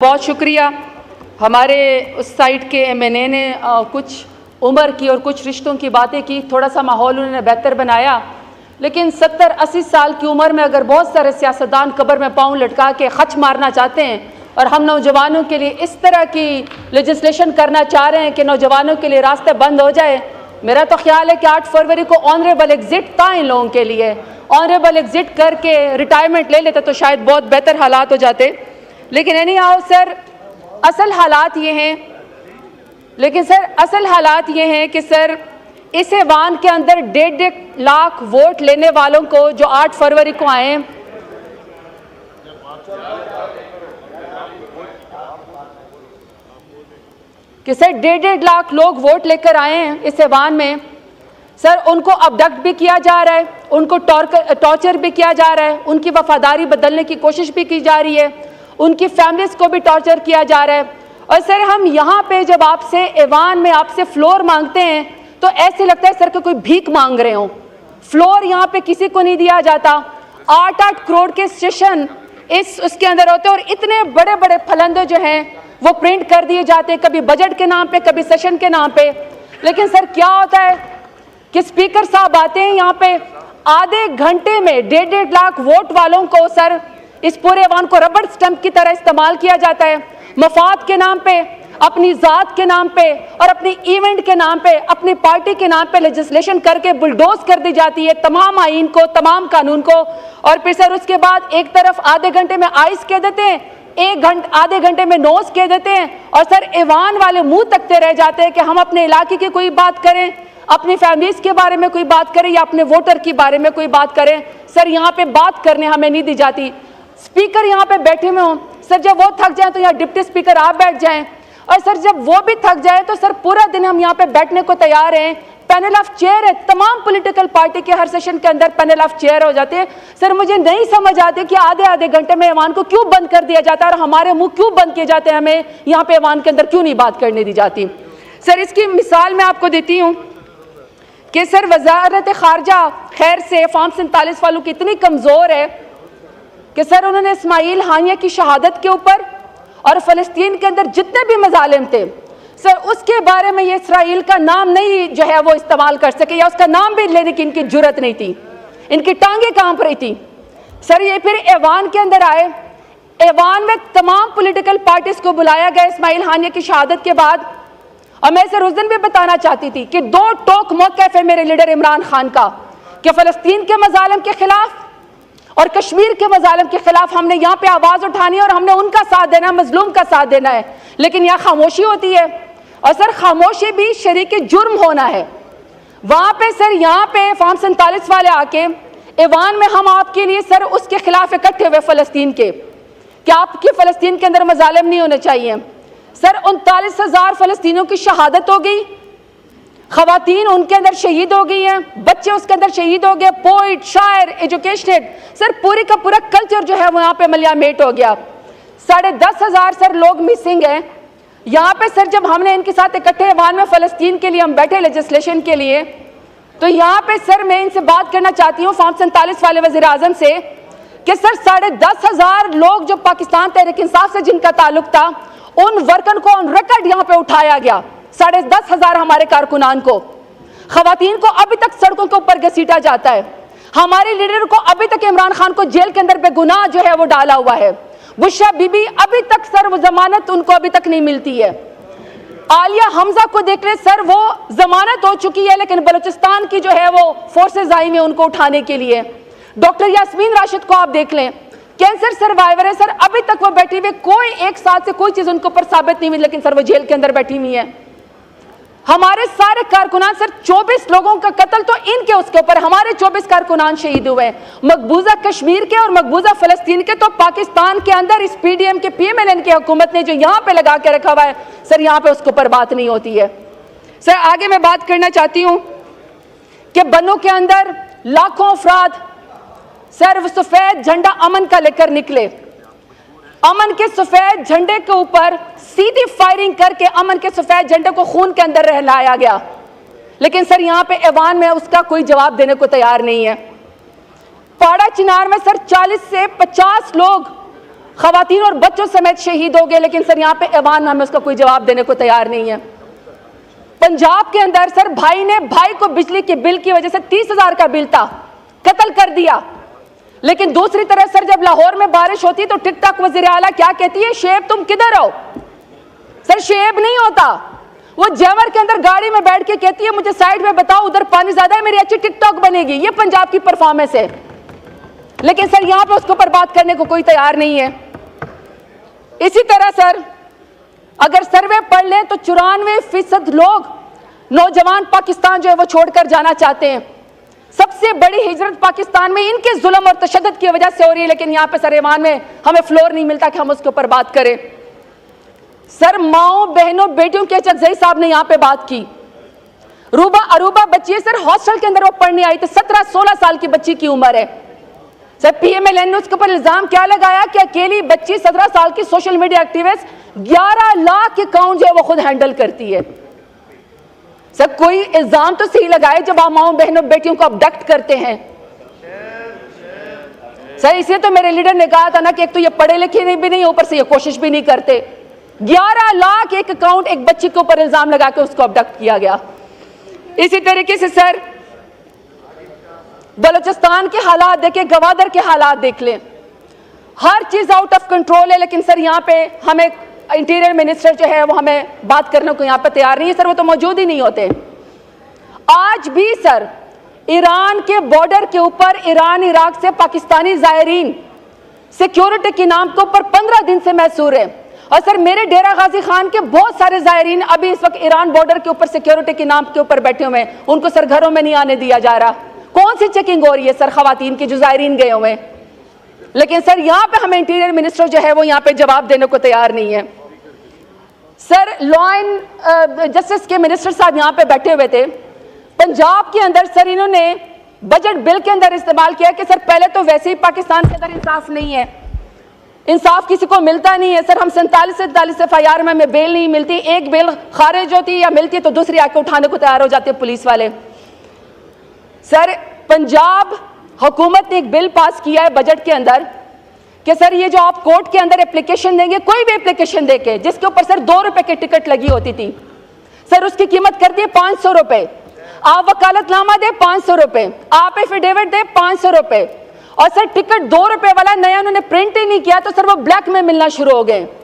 बहुत शुक्रिया। हमारे उस साइड के MNA ने कुछ उम्र की और कुछ रिश्तों की बातें की, थोड़ा सा माहौल उन्होंने बेहतर बनाया। लेकिन 70-80 साल की उम्र में अगर बहुत सारे सियासतदान कब्र में पाँव लटका के खच मारना चाहते हैं और हम नौजवानों के लिए इस तरह की लेजिस्लेशन करना चाह रहे हैं कि नौजवानों के लिए रास्ते बंद हो जाए, मेरा तो ख्याल है कि 8 फरवरी को ऑनरेबल एग्जिट था इन लोगों के लिए। ऑनरेबल एग्जिट करके रिटायरमेंट ले लेते तो शायद बहुत बेहतर हालात हो जाते। लेकिन एनी हाउ सर, असल हालात ये हैं कि सर इस ऐवान के अंदर 1.5 लाख वोट लेने वालों को जो 8 फरवरी को आए हैं, कि सर 1.5 लाख लोग वोट लेकर आए हैं इस ऐवान में। सर उनको अबडक्ट भी किया जा रहा है, उनको टॉर्चर भी किया जा रहा है, उनकी वफादारी बदलने की कोशिश भी की जा रही है, उनकी फैमिलीज को भी टॉर्चर किया जा रहा है। और सर हम यहाँ पे जब आपसे ऐवान में आपसे फ्लोर मांगते हैं तो ऐसे लगता है सर कि कोई भीख मांग रहे हो। फ्लोर यहाँ पे किसी को नहीं दिया जाता। 8-8 करोड़ के सेशन उसके अंदर होते हैं और इतने बड़े बड़े फलंदे जो हैं वो प्रिंट कर दिए जाते हैं, कभी बजट के नाम पे, कभी सेशन के नाम पे। लेकिन सर क्या होता है कि स्पीकर साहब आते हैं यहाँ पे, आधे घंटे में 1.5 लाख वोट वालों को सर इस पूरे ऐवान को रबड़ स्टंप की तरह इस्तेमाल किया जाता है। मफाद के नाम पे, अपनी ज़ात के नाम पे और अपनी इवेंट के नाम पे, अपनी पार्टी के नाम पे लेजिस्लेशन करके बुलडोज कर दी जाती है तमाम आइन को, तमाम कानून को। और फिर सर उसके बाद एक तरफ आधे घंटे में आइस कह देते हैं, आधे घंटे में नोज कह देते हैं और सर ऐवान वाले मुंह तकते रह जाते हैं कि हम अपने इलाके की कोई बात करें, अपनी फैमिलीज के बारे में कोई बात करें या अपने वोटर के बारे में कोई बात करें। सर यहाँ पे बात करने हमें नहीं दी जाती। स्पीकर यहाँ पे बैठे हुए हों, सर जब वो थक जाए तो यहाँ डिप्टी स्पीकर आप बैठ जाएं, और सर जब वो भी थक जाए तो सर पूरा दिन हम यहाँ पे बैठने को तैयार हैं। पैनल ऑफ चेयर है, तमाम पॉलिटिकल पार्टी के हर सेशन के अंदर पैनल ऑफ चेयर हो जाते हैं। सर मुझे नहीं समझ आती कि आधे घंटे में ऐवान को क्यों बंद कर दिया जाता है और हमारे मुंह क्यों बंद किए जाते हैं, हमें यहाँ पे ऐवान के अंदर क्यों नहीं बात करने दी जाती। सर इसकी मिसाल मैं आपको देती हूँ कि सर वजारत खारजा खैर से फॉर्म 47 वालों की इतनी कमज़ोर है कि सर उन्होंने इस्माइल हानिया की शहादत के ऊपर और फ़लस्तीन के अंदर जितने भी मजालिम थे सर उसके बारे में ये इसराइल का नाम नहीं जो है वो इस्तेमाल कर सके, या उसका नाम भी लेने की इनकी जुर्रत नहीं थी, इनकी टांगें कांप रही थी। सर ये फिर ऐवान के अंदर आए, ऐवान में तमाम पॉलिटिकल पार्टीज को बुलाया गया इस्माइल हानिया की शहादत के बाद। और मैं सर उस दिन भी बताना चाहती थी कि 2 टोक मौक़िफ़ है मेरे लीडर इमरान खान का कि फ़लस्तीन के मजालिम के खिलाफ और कश्मीर के मजालिम के खिलाफ हमने यहाँ पे आवाज़ उठानी है और हमने उनका साथ देना है, मजलूम का साथ देना है। लेकिन यहाँ खामोशी होती है और सर खामोशी भी शरीक जुर्म होना है। वहाँ पे सर यहाँ पे फॉर्म 47 वाले आके ऐवान में हम आपके लिए सर उसके खिलाफ इकट्ठे हुए फ़लस्तीन के कि आपकी फ़लस्तीन के अंदर मजालिम नहीं होने चाहिए। सर 39,000 फ़लस्तीनियों की शहादत हो गई, खवातीन उनके अंदर शहीद हो गई हैं, बच्चे उसके अंदर शहीद हो गए, पोइट, शायर, एजुकेशनेड, सर पूरी का पूरा कल्चर जो है वो यहाँ पे मलियामेट हो गया। 10,500 सर लोग मिसिंग हैं यहाँ पे। सर जब हमने इनके साथ इकट्ठे ऐवान में फ़लस्तीन के लिए हम बैठे लेजिस्लेशन के लिए, तो यहाँ पे सर मैं इनसे बात करना चाहती हूँ फॉर्म 47 वाले वज़ीर आज़म से कि सर 10,500 लोग जो पाकिस्तान तहरीक इंसाफ से जिनका ताल्लुक था, उन वर्कर को ऑन रिकॉर्ड यहाँ पे उठाया गया। 10,500 हमारे कारकुनान को, खवातीन को अभी तक सड़कों के ऊपर घसीटा जाता है। हमारे लीडर को अभी तक इमरान खान को जेल के अंदर बेगुनाह जो है वो डाला हुआ है। बुशरा बीबी अभी तक सर वो जमानत उनको अभी तक नहीं मिलती है। आलिया हमजा को देख ले सर, वो जमानत हो चुकी है लेकिन बलूचिस्तान की जो है वो फोर्सेज आई हुई उनको उठाने के लिए। डॉक्टर यास्मीन राशिद को आप देख लें, कैंसर सर्वाइवर है सर, अभी तक वो बैठी हुई, कोई एक साथ से कोई चीज उनको पर साबित नहीं हुई, लेकिन सर वो जेल के अंदर बैठी हुई है। हमारे सारे कारकुनान सर 24 लोगों का कत्ल तो इनके उसके ऊपर, हमारे 24 कारकुनान शहीद हुए हैं। मकबूजा कश्मीर के और मकबूजा फ़लस्तीन के तो पाकिस्तान के अंदर इस PDM के PMLN की हुकूमत ने जो यहाँ पे लगा के रखा हुआ है सर, यहाँ पे उसके ऊपर बात नहीं होती है। सर आगे मैं बात करना चाहती हूँ कि बन्नू के अंदर लाखों अफराद सर सफ़ेद झंडा अमन का लेकर निकले, अमन के सफेद झंडे के ऊपर सीधी फायरिंग करके अमन के सफेद झंडे को खून के अंदर रहलाया गया। लेकिन सर यहाँ पे ऐवान में उसका कोई जवाब देने को तैयार नहीं है। पाड़ा चिनार में सर 40 से 50 लोग खवातीन और बच्चों समेत शहीद हो गए, लेकिन सर यहाँ पे ऐवान हमें उसका कोई जवाब देने को तैयार नहीं है। पंजाब के अंदर सर भाई ने भाई को बिजली के बिल की वजह से 30,000 का बिल था, कत्ल कर दिया। लेकिन दूसरी तरफ सर जब लाहौर में बारिश होती तो टिकटॉक वज़ीर आला क्या कहती है, शेब तुम किधर हो? सर शेब नहीं होता, वो जैमर के अंदर गाड़ी में बैठ के कहती है मुझे साइड में बताओ, उधर पानी ज्यादा है, मेरी अच्छी टिकटॉक बनेगी। ये पंजाब की परफॉर्मेंस है। लेकिन सर यहां पे उसके ऊपर बात करने को कोई तैयार नहीं है। इसी तरह सर अगर सर्वे पढ़ लें तो 94% लोग नौजवान पाकिस्तान जो है वो छोड़कर जाना चाहते हैं। सबसे बड़ी हिजरत पाकिस्तान में इनके जुल्म और तशद्दुद की वजह से हो रही है, लेकिन यहाँ पे सर ईमान में हमें फ्लोर नहीं मिलता कि हम उसके ऊपर बात करें। सर माओ बहनों बेटियों के चकजई साहब ने यहाँ पे बात की। रूबा अरूबा बच्ची है सर, हॉस्टल के अंदर वो पढ़ने आई थी, 17-16 साल की बच्ची की उम्र है। सर पीएमएलएन ने उसके ऊपर इल्जाम क्या लगाया कि अकेली बच्ची 17 साल की सोशल मीडिया एक्टिविस्ट 11 लाख के अकाउंट जो है वो खुद हैंडल करती है। सर कोई इल्जाम तो सही लगाए जब आप माओ बहनों बेटियों को अबडक्ट करते हैं। सर इसलिए तो मेरे लीडर ने कहा था ना कि एक तो ये पढ़े लिखे भी नहीं, ऊपर से ये कोशिश भी नहीं करते। 11 लाख एक अकाउंट एक बच्ची के ऊपर इल्जाम लगा के उसको अबडक्ट किया गया। इसी तरीके से सर बलूचिस्तान के हालात देखें, गवादर के हालात देख लें, हर चीज आउट ऑफ कंट्रोल है। लेकिन सर यहाँ पे हमें इंटीरियर मिनिस्टर जो है वो हमें बात करने को यहाँ पे तैयार नहीं है। सर वो तो मौजूद ही नहीं होते। आज भी सर ईरान के बॉर्डर के ऊपर ईरान इराक से पाकिस्तानी जायरीन सिक्योरिटी के नाम के ऊपर 15 दिन से महसूर है। और सर मेरे डेरा गाजी खान के बहुत सारे जायरीन अभी इस वक्त ईरान बॉर्डर के ऊपर सिक्योरिटी के नाम के ऊपर बैठे हुए हैं, उनको सर घरों में नहीं आने दिया जा रहा। कौन सी चेकिंग हो रही है सर खवातीन की जो जायरीन गए हुए? लेकिन सर यहाँ पे हमें इंटीरियर मिनिस्टर जो है वो यहाँ पे जवाब देने को तैयार नहीं है। सर लॉ एंड जस्टिस के मिनिस्टर साहब यहाँ पे बैठे हुए थे। पंजाब के अंदर सर इन्होंने बजट बिल के अंदर इस्तेमाल किया कि सर पहले तो वैसे ही पाकिस्तान के अंदर इंसाफ नहीं है, इंसाफ किसी को मिलता नहीं है। सर हम 47 FIR में हमें बेल नहीं मिलती, एक बेल खारिज होती या मिलती तो दूसरी आके उठाने को तैयार हो जाते पुलिस वाले। सर पंजाब हुकूमत ने एक बिल पास किया है बजट के अंदर कि सर ये जो आप कोर्ट के अंदर एप्लीकेशन देंगे, कोई भी एप्लीकेशन देके जिसके ऊपर सर 2 रुपए की टिकट लगी होती थी, सर उसकी कीमत कर दी 500 रुपए। आप वकालतनामा दे 500 रुपए, आप एफिडेविट दे 500 रुपए। और सर टिकट 2 रुपए वाला नया उन्होंने प्रिंट ही नहीं किया तो सर वो ब्लैक में मिलना शुरू हो गए।